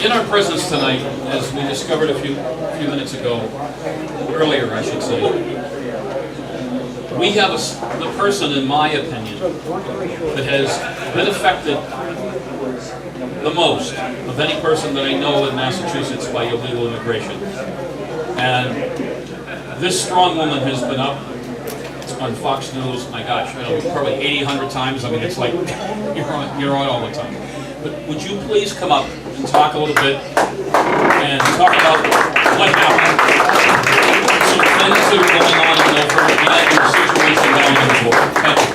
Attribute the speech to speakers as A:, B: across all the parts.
A: In our presence tonight, as we discovered a few minutes ago, earlier I should say, we have the person, in my opinion, that has been affected the most of any person that I know in Massachusetts by illegal immigration. And this strong woman has been up on Fox News, my gosh, I don't know, probably 80, 100 times. I mean, it's like you're on all the time. But would you please come up and talk a little bit and talk about what happened, some things that are going on in Milford, and your situation down in the board. Thank you.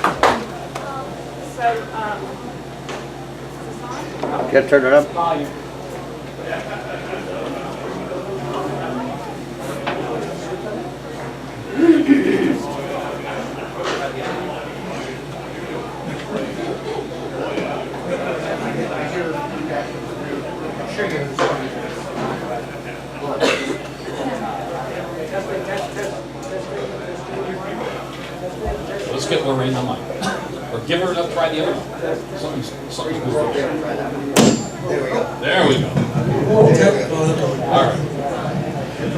B: Yeah, turn it up.
A: Let's get Lorraine the mic. Or give her enough, try the other one. Something's good. There we go. All right.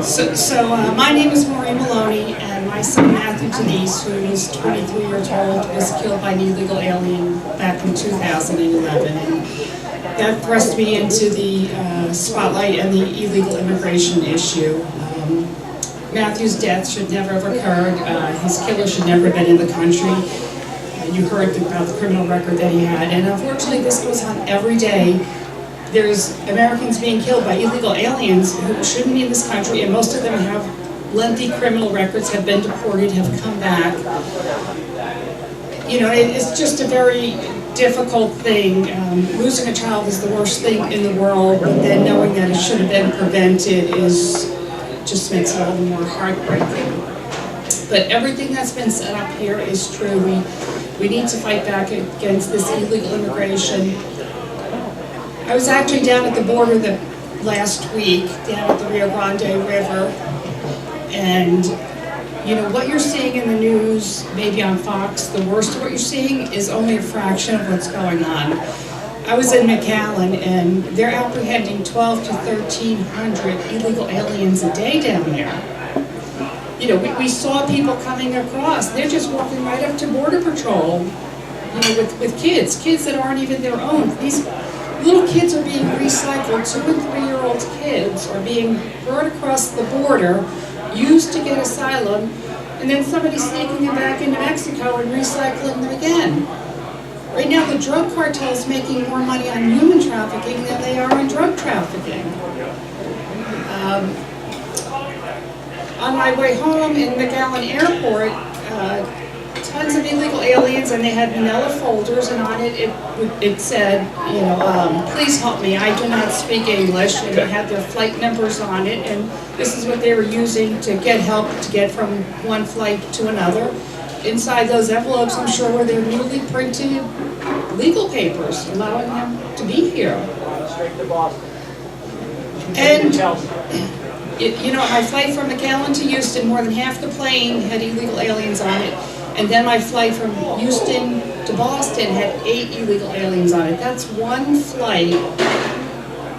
C: So my name is Maureen Maloney, and my son Matthew Denise, who is 23 years old, was killed by an illegal alien back in 2011. And that thrust me into the spotlight and the illegal immigration issue. Matthew's death should never have occurred. His killer should never have been in the country. You heard about the criminal record that he had, and unfortunately this goes on every day. There's Americans being killed by illegal aliens who shouldn't be in this country, and most of them have lengthy criminal records, have been deported, have come back. You know, it's just a very difficult thing. Losing a child is the worst thing in the world, but then knowing that it should have been prevented just makes it all the more heartbreaking. But everything that's been set up here is true. We need to fight back against this illegal immigration. I was actually down at the border last week, down at the Rio Grande River, and you know, what you're seeing in the news, maybe on Fox, the worst of what you're seeing is only a fraction of what's going on. I was in McAllen, and they're apprehending 1,200 to 1,300 illegal aliens a day down there. You know, we saw people coming across. They're just walking right up to Border Patrol, you know, with kids that aren't even their own. These little kids are being recycled. 2- and 3-year-old kids are being brought across the border, used to get asylum, and then somebody's sneaking them back into Mexico and recycling them again. Right now, the drug cartel is making more money on human trafficking than they are on drug trafficking. On my way home in McAllen Airport, tons of illegal aliens, and they had manila folders, and on it said, you know, please help me, I do not speak English, and they had their flight numbers on it, and this is what they were using to get help to get from one flight to another. Inside those envelopes, I'm sure, were their newly printed legal papers, allowing them to be here. And you know, my flight from McAllen to Houston, more than half the plane had illegal aliens on it. And then my flight from Houston to Boston had 8 illegal aliens on it. That's one flight,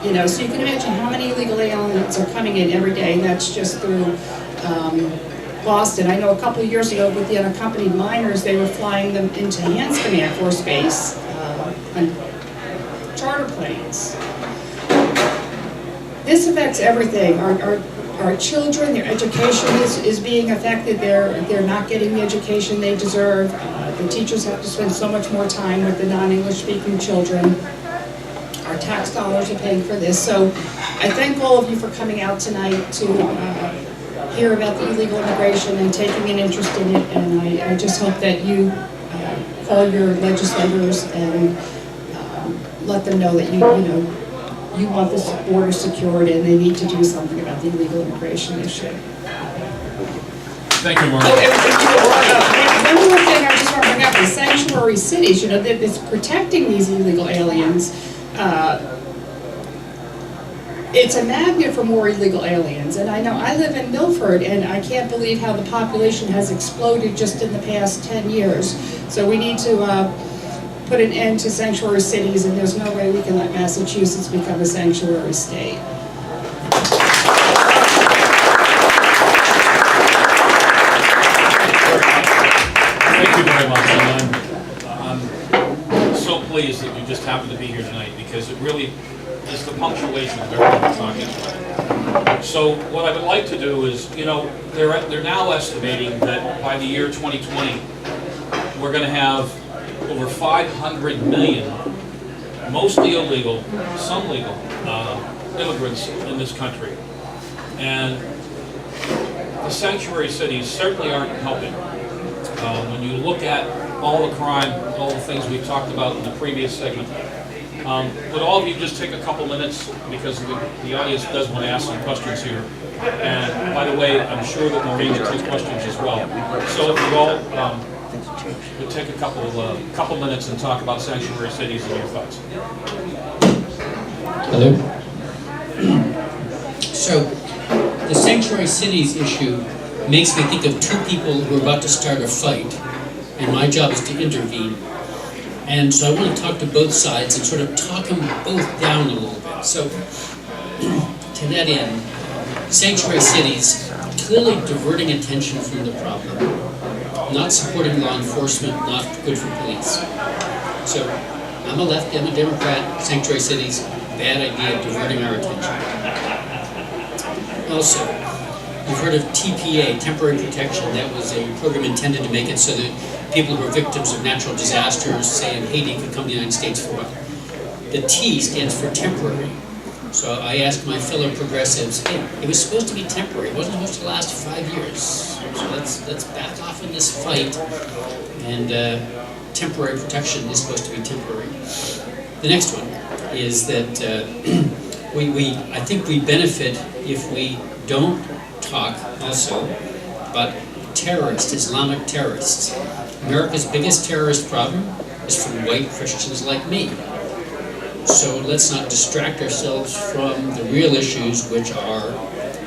C: you know, so you can imagine how many illegal aliens are coming in every day, and that's just through Boston. I know a couple of years ago with the unaccompanied minors, they were flying them into Hanscom Air Force Base on charter planes. This affects everything. Our children, their education is being affected. They're not getting the education they deserve. The teachers have to spend so much more time with the non-English speaking children. Our tax dollars are paying for this. So I thank all of you for coming out tonight to hear about the illegal immigration and taking an interest in it. And I just hope that you call your legislators and let them know that you want this border secured, and they need to do something about the illegal immigration issue.
A: Thank you, Maureen.
C: One more thing I just want to bring up is sanctuary cities. You know, that it's protecting these illegal aliens. It's a magnet for more illegal aliens. And I know I live in Milford, and I can't believe how the population has exploded just in the past 10 years. So we need to put an end to sanctuary cities, and there's no way we can let Massachusetts become a sanctuary state.
A: Thank you very much, and I'm so pleased that you just happened to be here tonight, because it really is the punctuation of everything we're talking about. So what I would like to do is, you know, they're now estimating that by the year 2020, we're going to have over 500 million, mostly illegal, some legal, immigrants in this country. And the sanctuary cities certainly aren't helping. When you look at all the crime, all the things we talked about in the previous segment, would all of you just take a couple minutes, because the audience does want to ask some questions here. And by the way, I'm sure that Maureen will take questions as well. So if you all would take a couple minutes and talk about sanctuary cities and your thoughts.
B: Hello. So, the sanctuary cities issue makes me think of two people who are about to start a fight, and my job is to intervene. And so I want to talk to both sides and sort of talk them both down a little bit. So, to that end, sanctuary cities clearly diverting attention from the problem, not supporting law enforcement, not good for police. So, I'm a lefty, I'm a Democrat, sanctuary cities, bad idea, diverting our attention. Also, you've heard of TPA, temporary protection. That was a program intended to make it so that people who are victims of natural disasters, say in Haiti, could come to the United States for a while. The T stands for temporary. So I asked my fellow progressives, hey, it was supposed to be temporary. It wasn't supposed to last 5 years. So let's back off in this fight. And temporary protection is supposed to be temporary. The next one is that I think we benefit if we don't talk also about terrorists, Islamic terrorists. America's biggest terrorist problem is from white Christians like me. So let's not distract ourselves from the real issues, which are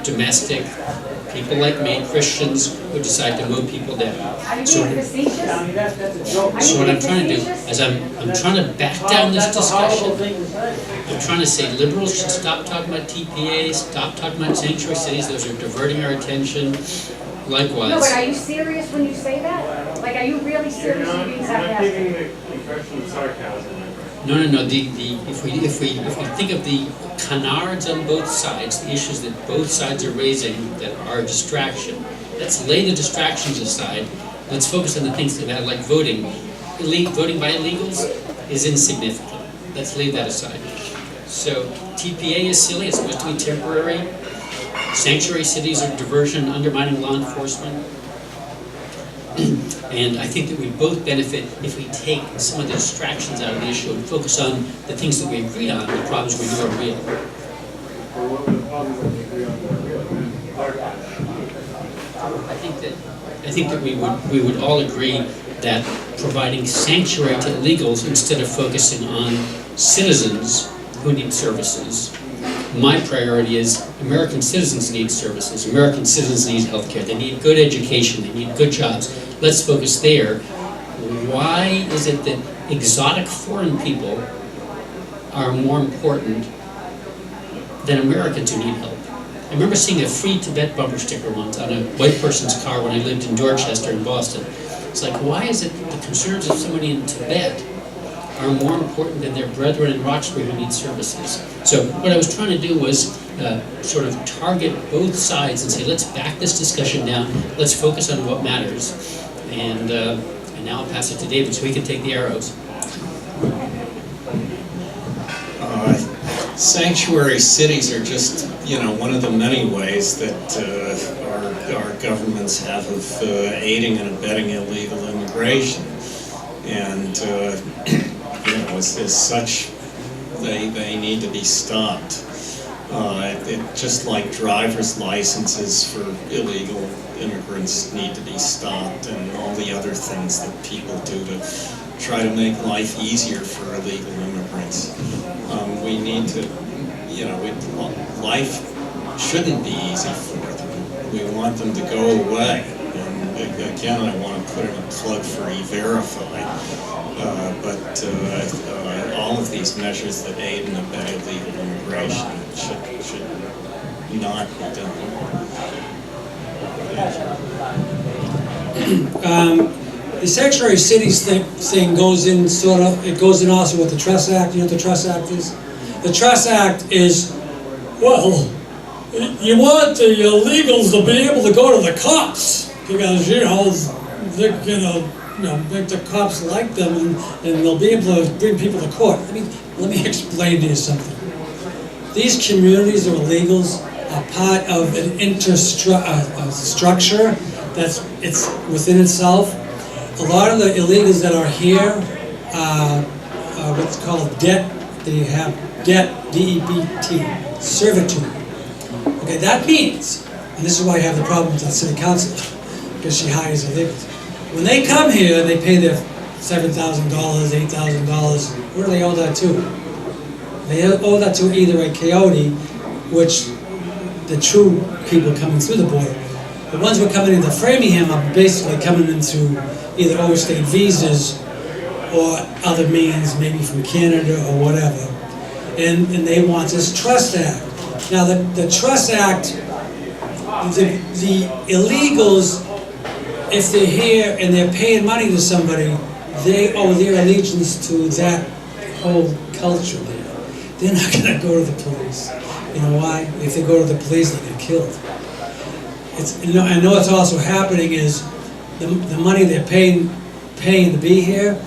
B: domestic, people like me, Christians who decide to mow people down. So what I'm trying to do is I'm trying to back down this discussion. I'm trying to say liberals should stop talking about TPA, stop talking about sanctuary cities. Those are diverting our attention. Likewise.
D: No, but are you serious when you say that? Like, are you really serious in being sarcastic?
E: I'm taking the impression of sarcasm.
B: No. If we think of the canards on both sides, the issues that both sides are raising that are a distraction, let's lay the distractions aside. Let's focus on the things that matter, like voting. Voting by illegals is insignificant. Let's leave that aside. So TPA is silly. It's supposed to be temporary. Sanctuary cities are diversion, undermining law enforcement. And I think that we both benefit if we take some of the distractions out of the issue and focus on the things that we agree on, the problems we know are real. I think that we would all agree that providing sanctuary to illegals instead of focusing on citizens who need services. My priority is American citizens need services. American citizens need health care. They need good education. They need good jobs. Let's focus there. Why is it that exotic foreign people are more important than Americans who need help? I remember seeing a free Tibet bumper sticker once on a white person's car when I lived in Dorchester in Boston. It's like, why is it that the concerns of somebody in Tibet are more important than their brethren in Roxbury who need services? So what I was trying to do was sort of target both sides and say, let's back this discussion down, let's focus on what matters. And now I'll pass it to David so he can take the arrows.
F: Sanctuary cities are just, one of the many ways that our governments have of aiding and abetting illegal immigration. And as such, they need to be stopped. Just like driver's licenses for illegal immigrants need to be stopped, and all the other things that people do to try to make life easier for illegal immigrants. We need to, life shouldn't be easy for them. We want them to go away, and again, I want to put in a plug for E-Verify, but all of these measures that aid and abet illegal immigration should not be done.
G: The sanctuary cities thing goes in it goes in also with the Trust Act. You know what the Trust Act is? The Trust Act is, well, you want the illegals to be able to go to the cops because, they're gonna, make the cops like them and they'll be able to bring people to court. Let me explain to you something. These communities of illegals are part of an structure it's within itself. A lot of the illegals that are here are what's called debt. They have debt, D-E-B-T, servitude. Okay, that means, and this is why I have the problem with that city council, because she hires illegals. When they come here, they pay their $7,000, $8,000. Where do they owe that to? They owe that to either a coyote, which the true people coming through the border. The ones who are coming into Framingham are basically coming in through either overstayed visas or other means, maybe from Canada or whatever. And they want this Trust Act. Now the Trust Act, the illegals, if they're here and they're paying money to somebody, they owe their allegiance to that whole culture there. They're not going to go to the police. You know why? If they go to the police, they get killed. I know what's also happening is the money they're paying to be here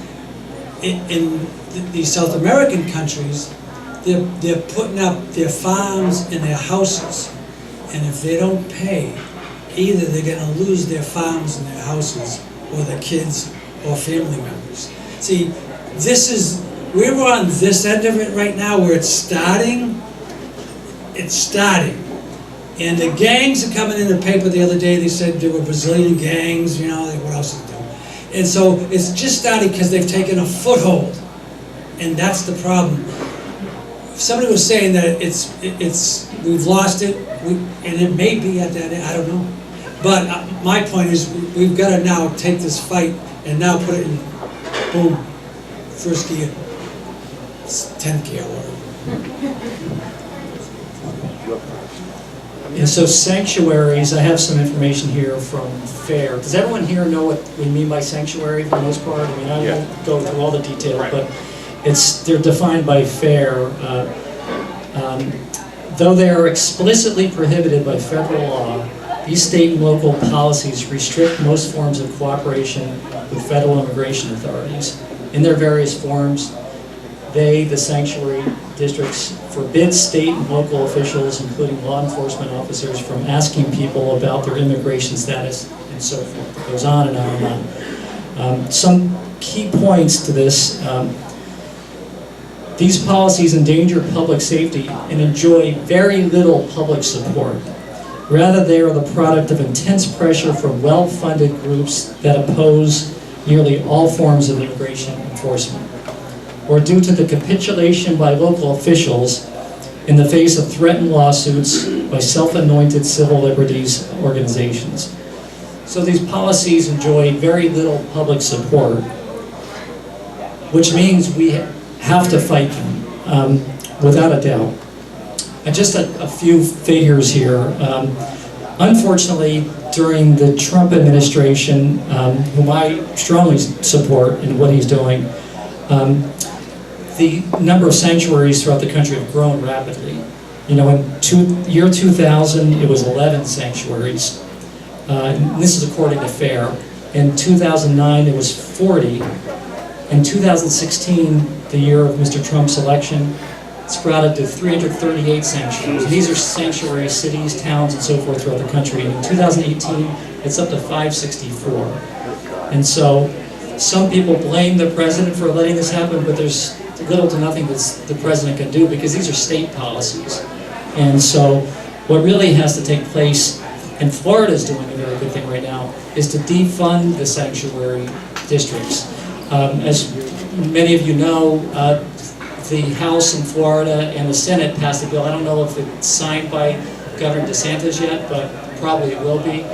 G: in these South American countries, they're putting up their farms and their houses, and if they don't pay, either they're going to lose their farms and their houses, or their kids or family members. See, we're on this end of it right now where it's starting. It's starting. And the gangs are coming in the paper the other day. They said there were Brazilian gangs, like what else is there? And so it's just starting because they've taken a foothold. And that's the problem. Somebody was saying that we've lost it, and it may be at that end, I don't know. But my point is we've got to now take this fight and now put it in, boom, first gear, 10th gear, whatever.
H: And so sanctuaries, I have some information here from FAIR. Does everyone here know what we mean by sanctuary for the most part? I won't go through all the details, but they're defined by FAIR. Though they are explicitly prohibited by federal law, these state and local policies restrict most forms of cooperation with federal immigration authorities. In their various forms, the sanctuary districts, forbid state and local officials, including law enforcement officers, from asking people about their immigration status and so forth. It goes on and on and on. Some key points to this. These policies endanger public safety and enjoy very little public support. Rather, they are the product of intense pressure from well-funded groups that oppose nearly all forms of immigration enforcement, or due to the capitulation by local officials in the face of threatened lawsuits by self-anointed civil liberties organizations. So these policies enjoy very little public support, which means we have to fight them, without a doubt. And just a few figures here. Unfortunately, during the Trump administration, whom I strongly support in what he's doing, the number of sanctuaries throughout the country have grown rapidly. In year 2000, it was 11 sanctuaries. And this is according to FAIR. In 2009, it was 40. In 2016, the year of Mr. Trump's election, it sprouted to 338 sanctuaries. And these are sanctuary cities, towns, and so forth throughout the country. And in 2018, it's up to 564. And so some people blame the president for letting this happen, but there's little to nothing that the president can do because these are state policies. And so what really has to take place, and Florida's doing a very good thing right now, is to defund the sanctuary districts. As many of you know, the House in Florida and the Senate passed a bill. I don't know if it's signed by Governor DeSantis yet, but probably it will be.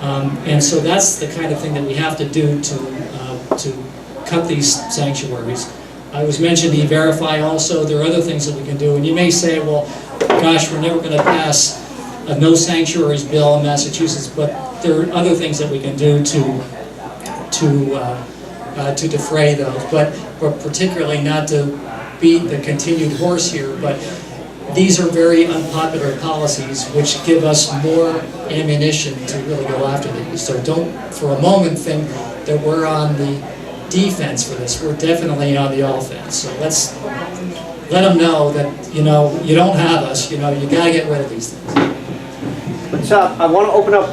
H: And so that's the kind of thing that we have to do to cut these sanctuaries. I was mentioned E-Verify also. There are other things that we can do. And you may say, well, gosh, we're never going to pass a no sanctuaries bill in Massachusetts, but there are other things that we can do to defray those. But particularly not to beat the continued horse here, but these are very unpopular policies which give us more ammunition to really go after these. So don't for a moment think that we're on the defense for this. We're definitely on the offense. So let's let them know that, you know, you don't have us, you know, you gotta get rid of these things.
I: What's up? I want to open up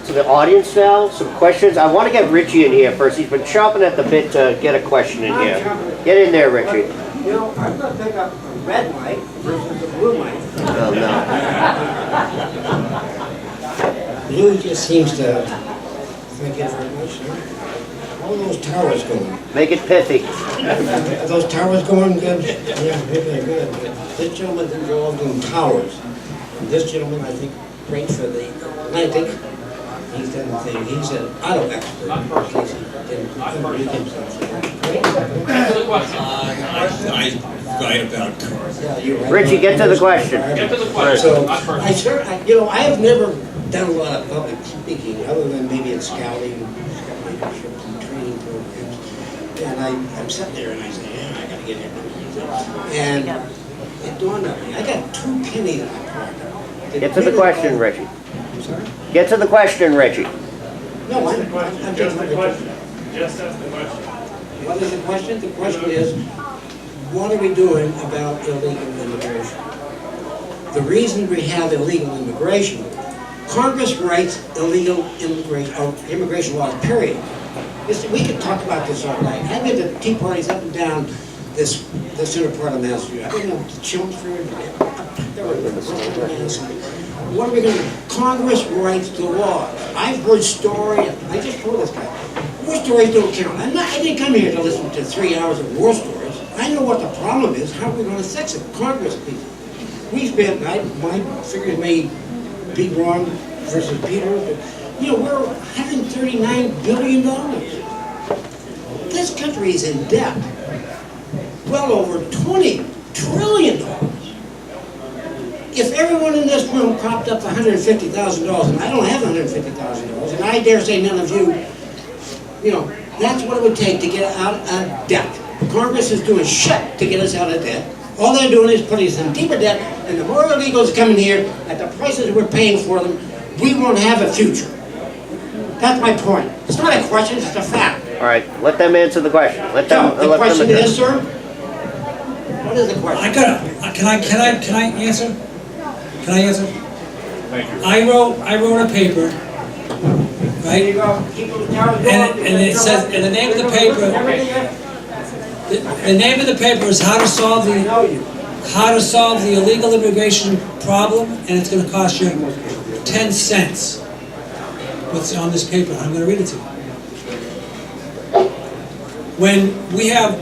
I: to the audience now, some questions. I want to get Richie in here first. He's been chomping at the bit to get a question in here. Get in there, Richie.
J: You know, I'm going to pick up a red light versus a blue light.
I: Oh, no.
J: Blue just seems to, thank you very much, sir. All those towers going.
I: Make it pithy.
J: Are those towers going good? Yeah, really good. But this gentleman's involved in towers. And this gentleman, I think, writes for the Atlantic. He's done the thing. He's an auto expert.
A: Answer the question.
F: I write about cars.
I: Richie, get to the question.
A: Get to the question,
J: So,
A: not personal.
J: I have never done a lot of public speaking, other than maybe in scouting, leaderships and training programs. And I'm sitting there and I say, yeah, I gotta get here. And it dawned on me, I got 2 pennies in my pocket.
I: Get to the question, Richie.
J: Sorry?
I: Get to the question, Richie.
J: No, I'm
E: Just
J: taking
E: the question. Just ask the question.
J: What is the question? The question is, what are we doing about illegal immigration? The reason we have illegal immigration, Congress writes illegal immigration laws, period. We could talk about this all night. I've been to tea parties up and down this center part of Massachusetts. I've been to Chelmsford. What are we going to do? Congress writes the laws. I've heard stories. I just told this guy, war stories don't count. I didn't come here to listen to 3 hours of war stories. I know what the problem is. How are we going to fix it? Congress people. We spent, my figures may be wrong versus Peter's, but you know, we're $139 billion. This country is in debt. Well over $20 trillion. If everyone in this room propped up $150,000, and I don't have $150,000, and I dare say none of you, you know, that's what it would take to get out of debt. Congress is doing shit to get us out of debt. All they're doing is putting us in deeper debt, and the more illegals come in here, at the prices we're paying for them, we won't have a future. That's my point. It's not a question, it's a fact.
I: All right, let them answer the question. Let them.
J: So, the question is, sir? What is the question?
G: Can I answer? Can I answer?
E: Thank you.
G: I wrote a paper,
J: There you
G: right?
J: go. Keep those towers going.
G: And it says, and the name of the paper, the name of the paper is How to Solve the Illegal Immigration Problem, and it's going to cost you 10 cents. What's on this paper? I'm going to read it to you. When we have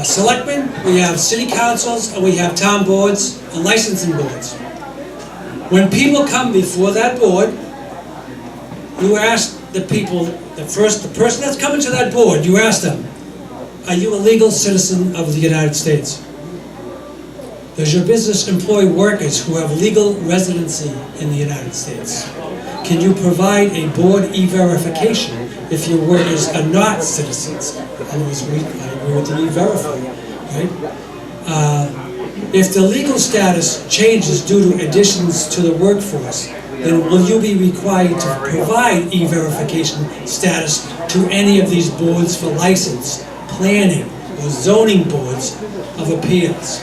G: selectmen, we have city councils, and we have town boards and licensing boards. When people come before that board, you ask the people, the person that's coming to that board, you ask them, are you a legal citizen of the United States? Does your business employ workers who have legal residency in the United States? Can you provide a board e-verification if your workers are not citizens? I agree with the e-verify, right? If the legal status changes due to additions to the workforce, then will you be required to provide e-verification status to any of these boards for license, planning, or zoning boards of appeals?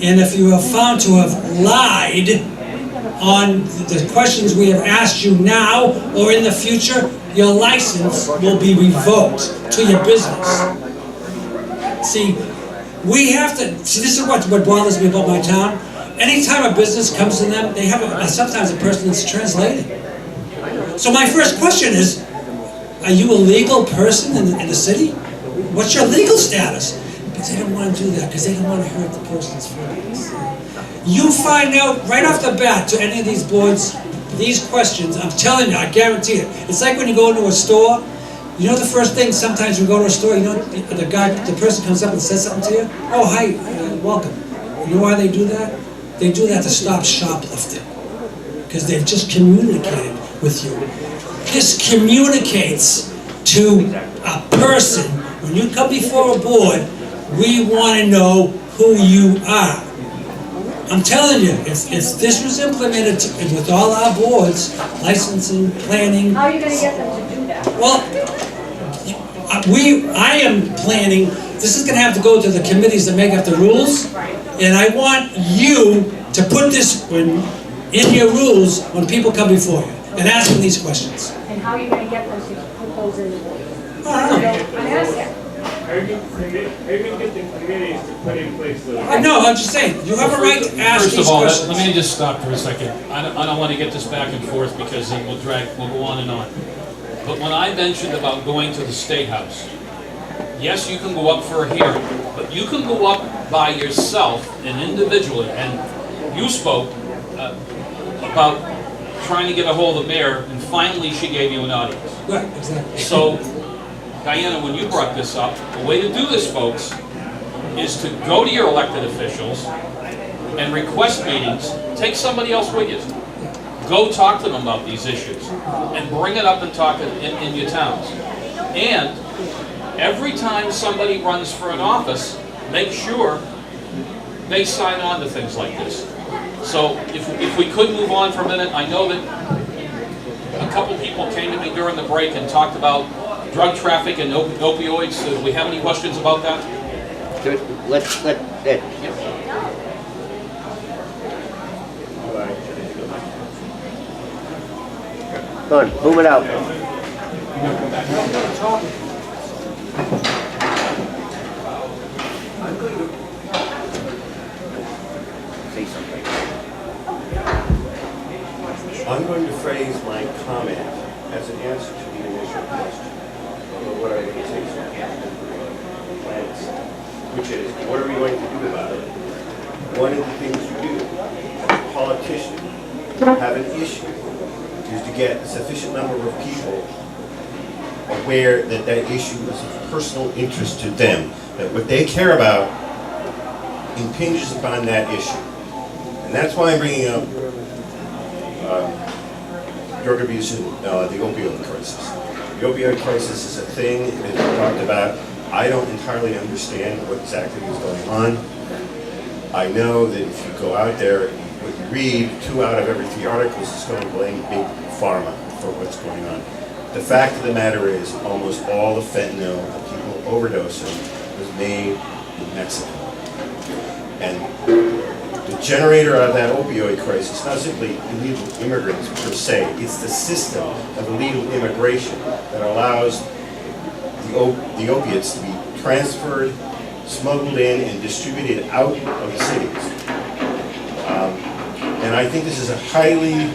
G: And if you are found to have lied on the questions we have asked you now or in the future, your license will be revoked to your business. See, we have to, this is what bothers me about my town. Anytime a business comes to them, they have sometimes a person that's translating. So my first question is, are you a legal person in the city? What's your legal status? But they don't want to do that because they don't want to hurt the person's feelings. You find out right off the bat to any of these boards, these questions, I'm telling you, I guarantee it. It's like when you go into a store, you know the first thing, sometimes you go to a store, you know, the person comes up and says something to you, oh, hi, welcome. You know why they do that? They do that to stop shoplifting. Because they've just communicated with you. This communicates to a person. When you come before a board, we want to know who you are. I'm telling you, if this was implemented with all our boards, licensing, planning.
D: How are you gonna get them to do that?
G: Well, I am planning, this is gonna have to go to the committees that make up the rules. And I want you to put this in your rules when people come before you and ask them these questions.
D: And how are you gonna get them to put those in the rules?
G: I don't know.
D: I'm asking.
E: How are you gonna get the committees to put in place those?
G: No, I'm just saying, you have a right to ask
A: First
G: these
A: of all,
G: questions.
A: let me just stop for a second. I don't want to get this back and forth because then we'll go on and on. But when I mentioned about going to the State House, yes, you can go up for a hearing, but you can go up by yourself and individually, and you spoke about trying to get a hold of the mayor, and finally she gave you an audience.
G: Right, exactly.
A: So, Diana, when you brought this up, the way to do this, folks, is to go to your elected officials and request meetings. Take somebody else with you. Go talk to them about these issues and bring it up and talk in your towns. And every time somebody runs for an office, make sure they sign on to things like this. So if we could move on for a minute, I know that a couple people came to me during the break and talked about drug traffic and opioids. Do we have any questions about that?
I: Let's let Ed. Go on, boom it out. Say something.
K: I'm going to phrase my comment as an answer to the initial question. What are we going to say? Which is, what are we going to do about it? One of the things you do, as a politician, have an issue, is to get a sufficient number of people aware that that issue is of personal interest to them, that what they care about impinges upon that issue. And that's why I'm bringing up drug abuse and the opioid crisis. The opioid crisis is a thing that we talked about. I don't entirely understand what exactly is going on. I know that if you go out there, what you read, 2 out of every 3 articles is going to blame big pharma for what's going on. The fact of the matter is, almost all the fentanyl that people overdosing was made in Mexico. And the generator of that opioid crisis is not simply illegal immigrants per se, it's the system of illegal immigration that allows the opiates to be transferred, smuggled in, and distributed out of the cities. And I think this is a highly,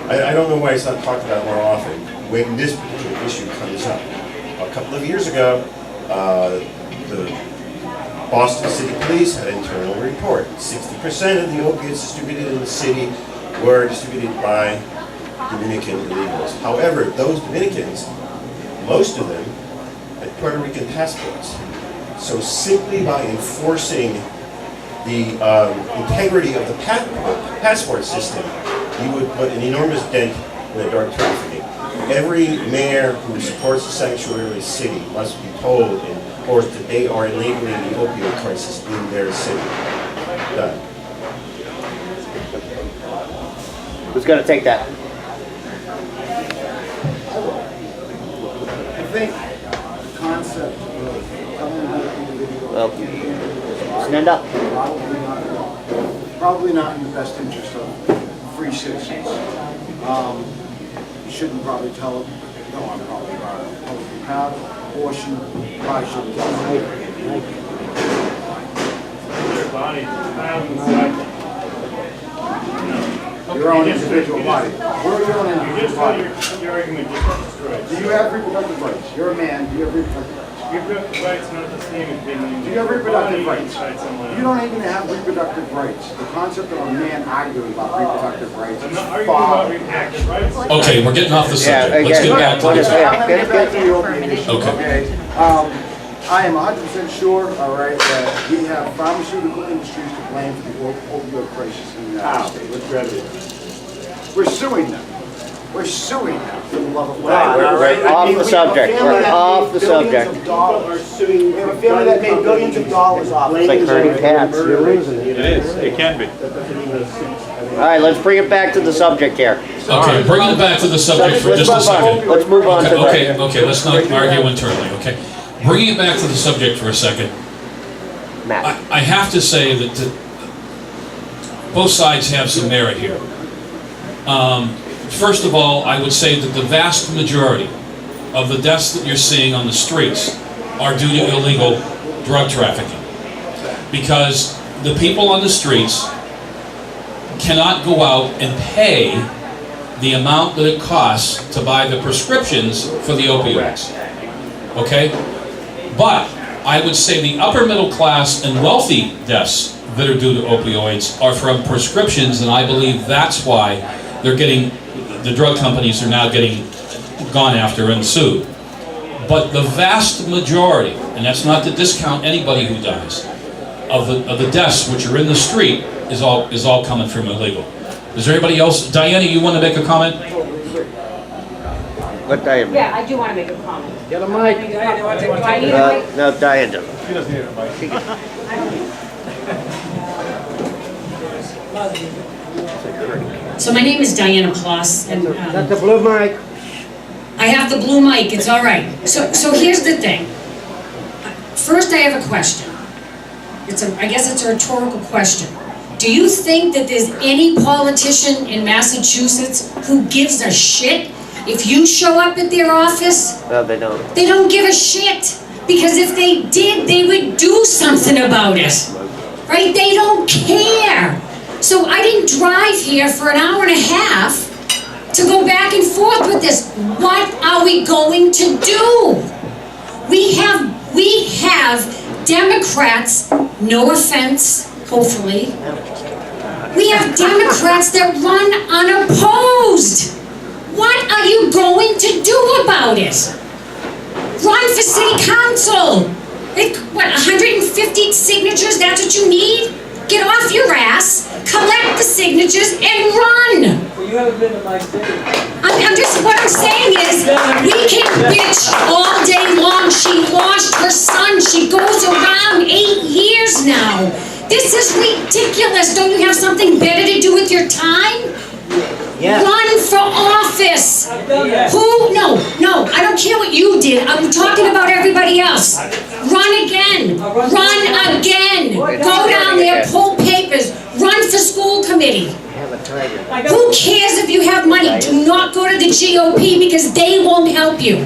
K: I don't know why it's not talked about more often, when this particular issue comes up. A couple of years ago, the Boston City Police had an internal report. 60% of the opiates distributed in the city were distributed by Dominican illegals. However, those Dominicans, most of them, had Puerto Rican passports. So simply by enforcing the integrity of the passport system, you would put an enormous dent in the drug trafficking. Every mayor who supports the sanctuary city must be told and forced that they are enabling the opioid crisis in their city. Done.
I: Who's going to take that?
L: I think the concept of telling another individual
I: Stand up.
L: probably not in the best interest of free citizens. You shouldn't probably tell them, no, I'm probably right. Publicly proud, abortion, probably shouldn't tell them.
E: Their body, child inside.
L: Your own individual body. We're your own
E: You
L: individual
E: just
L: body.
E: your argument just destroyed.
L: Do you have reproductive rights? You're a man, do you have reproductive rights?
E: Reproductive rights are not the same as being.
L: Do you have reproductive rights?
E: Inside someone else.
L: You don't even have reproductive rights. The concept of a man arguing about reproductive rights
E: I'm
L: is
E: not arguing about
L: folly.
E: reproductive rights.
A: Okay, we're getting off the
I: Yeah,
A: subject. Let's get back to
I: again,
A: this.
I: yeah.
L: I'm gonna get back to the opiate issue,
A: Okay.
L: okay? I am 100% sure, all right, that we have pharmaceutical industries to blame for the opioid crisis in the United States.
E: What's your evidence?
L: We're suing them. We're suing them for the love of
I: Right,
L: God.
I: we're
L: all right?
I: off
L: I mean,
I: the
L: we have a
I: subject.
L: family
I: We're
L: that
I: off
L: made
I: the
L: billions
I: subject.
L: of dollars. We have a family that made billions of dollars off
I: It's like herding cats, you're losing it.
M: It is, it can be.
I: All right, let's bring it back to the subject here.
A: Okay, bringing it back to the subject for
I: Let's
A: just a
I: move on.
A: second.
I: Let's move on to
A: Okay,
I: the,
A: okay, let's not argue internally, okay? Bringing it back to the subject for a second,
I: Matt.
A: I have to say that both sides have some merit here. First of all, I would say that the vast majority of the deaths that you're seeing on the streets are due to illegal drug trafficking. Because the people on the streets cannot go out and pay the amount that it costs to buy the prescriptions for the opioids. Okay? But I would say the upper middle class and wealthy deaths that are due to opioids are from prescriptions, and I believe that's why they're getting, the drug companies are now getting gone after and sued. But the vast majority, and that's not to discount anybody who dies, of the deaths which are in the street is all coming from illegal. Is there anybody else? Diana, you want to make a comment?
I: Let Diane.
D: Yeah, I do want to make a comment.
J: Get a mic.
D: Do I need a mic?
I: No, Diane doesn't.
M: She doesn't need a mic.
N: So my name is Diana Ploss, and
I: That's the blue mic.
N: I have the blue mic, it's all right. So here's the thing. First, I have a question. I guess it's a rhetorical question. Do you think that there's any politician in Massachusetts who gives a shit if you show up at their office?
I: No, they don't.
N: They don't give a shit. Because if they did, they would do something about it. Right? They don't care. So I didn't drive here for an hour and a half to go back and forth with this. What are we going to do? We have Democrats, no offense, hopefully. We have Democrats that run unopposed. What are you going to do about it? Run for city council. What, 150 signatures, that's what you need? Get off your ass, collect the signatures, and run.
G: Well, you haven't been to my city.
N: What I'm saying is, we can bitch all day long. She lost her son. She goes around 8 years now. This is ridiculous. Don't you have something better to do with your time?
I: Yeah.
N: Run for office. Who? No, I don't care what you did. I'm talking about everybody else. Run again. Run again. Go down there, pull papers. Run for school committee. Who cares if you have money? Do not go to the GOP because they won't help you.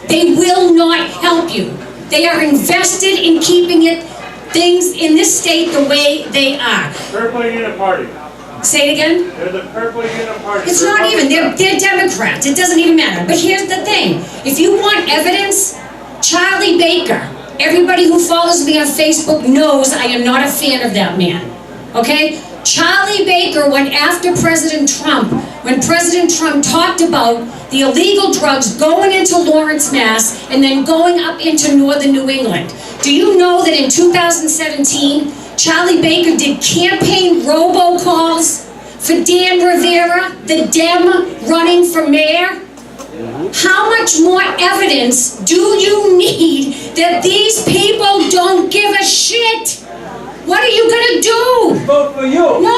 N: They will not help you. They are invested in keeping things in this state the way they are.
E: Purple Unit Party.
N: Say it again?
E: They're the Purple Unit Party.
N: It's not even, they're Democrats, it doesn't even matter. But here's the thing, if you want evidence, Charlie Baker, everybody who follows me on Facebook knows I am not a fan of that man, okay? Charlie Baker went after President Trump when President Trump talked about the illegal drugs going into Lawrence, Mass, and then going up into northern New England. Do you know that in 2017, Charlie Baker did campaign robocalls for Dan Rivera, the Dem running for mayor? How much more evidence do you need that these people don't give a shit? What are you gonna do?
G: Vote for you.
N: No,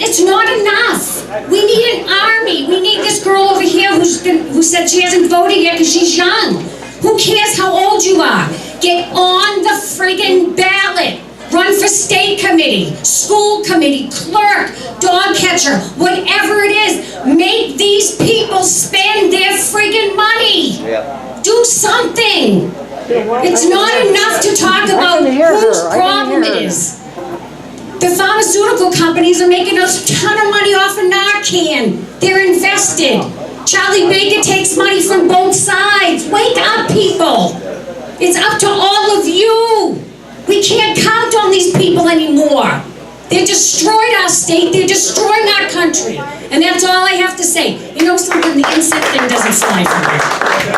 N: it's not enough. We need an army. We need this girl over here who said she hasn't voted yet because she's young. Who cares how old you are? Get on the friggin' ballot. Run for state committee, school committee, clerk, dog catcher, whatever it is. Make these people spend their friggin' money.
I: Yeah.
N: Do something. It's not enough to talk about whose problem it is. The pharmaceutical companies are making a ton of money off of Narcan. They're invested. Charlie Baker takes money from both sides. Wake up, people. It's up to all of you. We can't count on these people anymore. They destroyed our state, they're destroying our country. And that's all I have to say. You know something, the insect thing doesn't fly for me.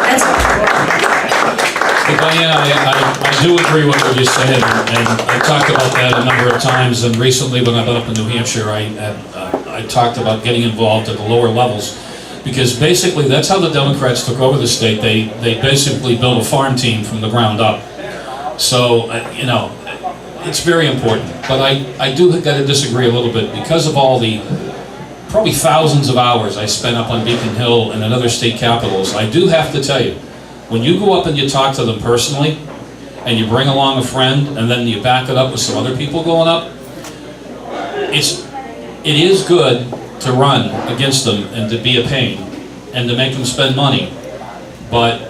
N: That's
A: But Diana, I do agree with what you said, and I talked about that a number of times, and recently when I've been up in New Hampshire, I talked about getting involved at the lower levels, because basically that's how the Democrats took over the state. They basically built a farm team from the ground up. So, you know, it's very important. But I do got to disagree a little bit because of all the probably thousands of hours I spent up on Beacon Hill and in other state capitals. I do have to tell you, when you go up and you talk to them personally, and you bring along a friend, and then you back it up with some other people going up, it is good to run against them and to be a pain and to make them spend money. But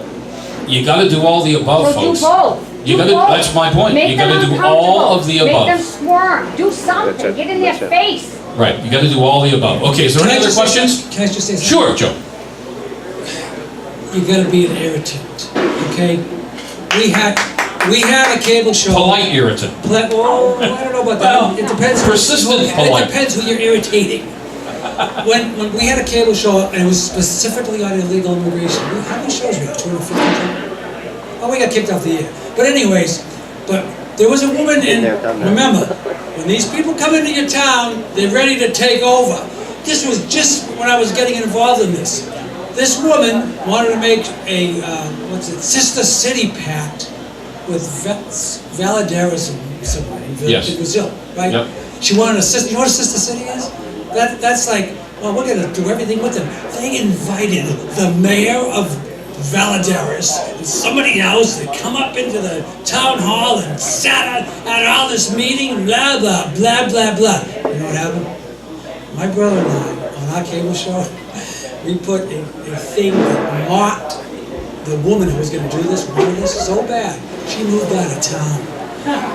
A: you got to do all the above, folks.
D: Do both.
A: You got to. That's my point. You got to do all of the above.
D: Make them squirm. Do something. Get in their face.
A: Right. You got to do all the above. Okay. Is there any other questions?
G: Can I just say something?
A: Sure, Joe.
G: You got to be an irritant, okay? We had a cable show.
A: Polite irritant.
G: Oh, I don't know about that.
A: Well,
G: it depends.
A: persistent polite.
G: It depends who you're irritating. When we had a cable show and it was specifically on illegal immigration, how many shows we had? 250? Oh, we got kicked off the air. But anyways, there was a woman in. Remember, when these people come into your town, they're ready to take over. This was just when I was getting involved in this. This woman wanted to make a Sister City pact with Valadares in Brazil, right? Yep. She wanted a sister. You know what a Sister City is? That's like, well, we're going to do everything with them. They invited the mayor of Valadares and somebody else to come up into the town hall and sat at all this meeting, blah, blah, blah, blah, blah. You know what happened? My brother and I, on our cable show, we put a thing that mocked the woman who was going to do this, wanted this so bad, she moved out of town.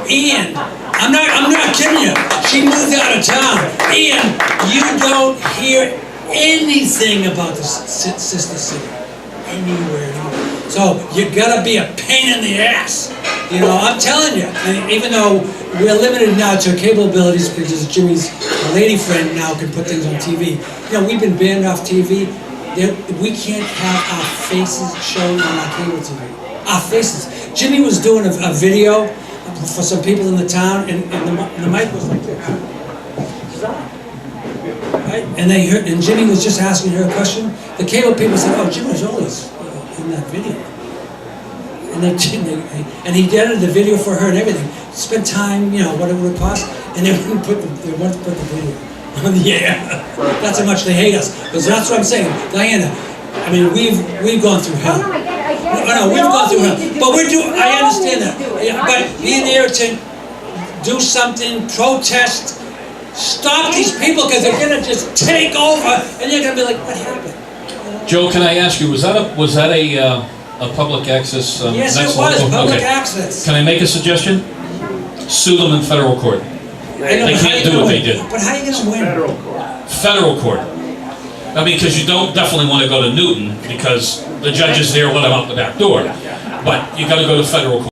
G: And, I'm not kidding you, she moved out of town. And you don't hear anything about the Sister City anywhere. So you gotta be a pain in the ass. You know, I'm telling you, even though we're limited now to cable abilities because Jimmy's lady friend now can put things on TV. You know, we've been banned off TV. We can't have our faces shown on our cable TV. Our faces. Jimmy was doing a video for some people in the town, and the mic was like this. Right? And Jimmy was just asking her a question. The cable people said, "Oh, Jimmy was always in that video." And he edited the video for her and everything. Spent time, you know, what it would cost, and they wouldn't put the video on the air. That's how much they hate us. Because that's what I'm saying, Diana. I mean, we've gone through hell.
D: No, I get it.
G: No, we've gone through hell. But I understand that. But be an irritant, do something, protest, stop these people because they're gonna just take over, and you're gonna be like, what happened?
A: Joe, can I ask you, was that a public access?
G: Yes, it was public access.
A: Can I make a suggestion? Sue them in federal court. They can't do what they did.
G: But how are you gonna win?
A: Federal court. I mean, because you don't definitely want to go to Newton because the judges there let them out the back door. But you got to go to federal court.